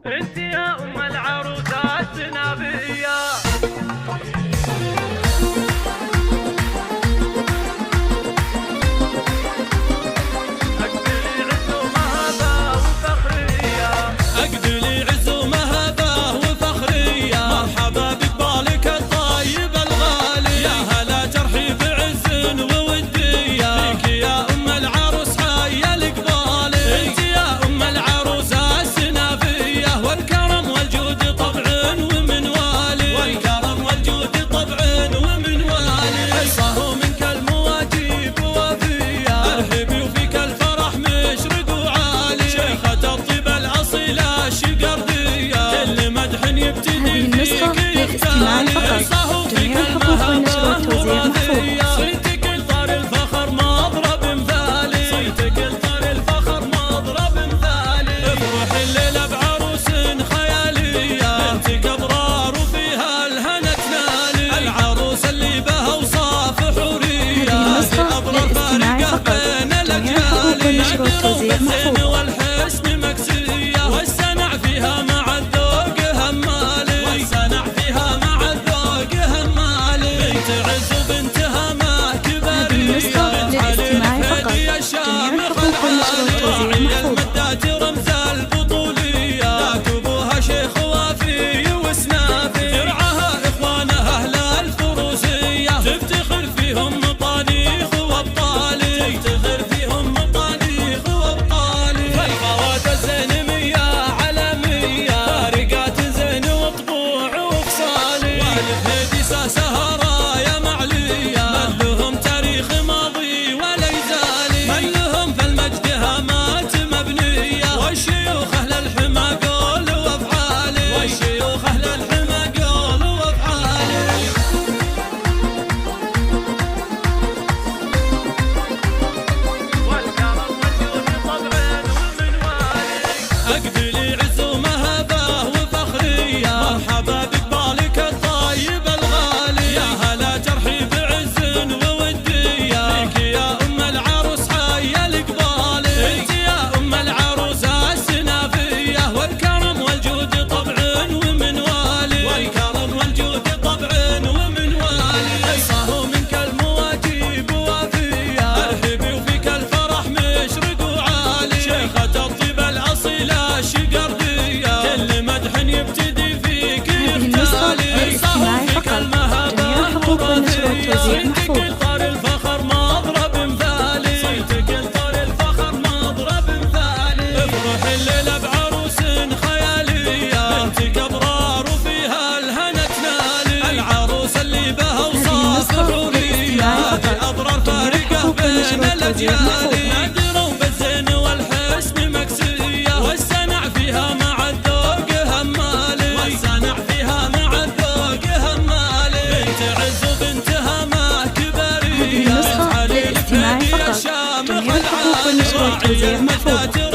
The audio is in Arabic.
انت يا ام العروسات نبيه. الاستماع فقط. جميع الحقوق والنشر والتوزيع محفوظ. صيتك الطار الفخر مضرب مثالي، صيتك الطار الفخر مضرب مثالي. افرح الليلة بعروس خيالية، بنت قبرار وفيها الهنا تنالي. العروس اللي بها وصاف حورية، أبرار فارقة بين الأجيال. بالزين والحسن مكسية، والسنع فيها مع الذوق همالي. والسنع فيها مع الذوق همالي. بنت عز وبنتها ما كبرية، بنت علي الفدية الشامخ العالي. المدات رمز البطولية، ذاك ابوها شيخ وافي وسنافي. درعها اخوانها اهل الفروسية، تفتخر فيهم مطانيخ وابطالي. تفتخر فيهم مطانيخ وابطالي. فالخوات الزين مية علمية، فارقات زين وطبوع وخصالي. والفهدي ساسها راية معلية، من لهم تاريخ ماضي ولا يزالي. من لهم في المجد هامات مبنية، والشيوخ اهل الحمى قول وافعالي. والشيوخ اهل الحمى قول وافعالي. والكرم والجود طبع ومنوالي. اقبلي عز ومهبه وفخريه، مرحبا بقبالك الطيب الغالي. يا هلا ترحيب بعز ووديه، فيك يا ام العروس حي القبالي. انت يا ام العروس السنافيه، والكرم والجود طبع ومنوالي. والكرم والجود طبع ومنوالي. عصاه منك المواجيب وافيه، ارحبي وفيك الفرح مشرق وعالي. شيخة الطيب الاصيله الشقرديه، كل مدح يبتدي فيك يختالي. الاستماع فقط. جميع الحقوق والنشر والتوزيع محفوظ. صيتك الطار الفخر مضرب مثالي، صيتك الطار الفخر مضرب مثالي. افرح الليلة بعروس خيالية، بنت قبرار وفيها الهنا تنالي. العروس اللي بها وصاف حورية، أبرار فارقة بين الأجيال. نادرة بالزين والحسن مكسية، والسنع فيها مع الذوق همالي. والسنع فيها مع الذوق همالي. بنت عز وبنتها ما كبرية، هذه النسخة للاستماع فقط. جميع الحقوق والنشر والتوزيع محفوظ.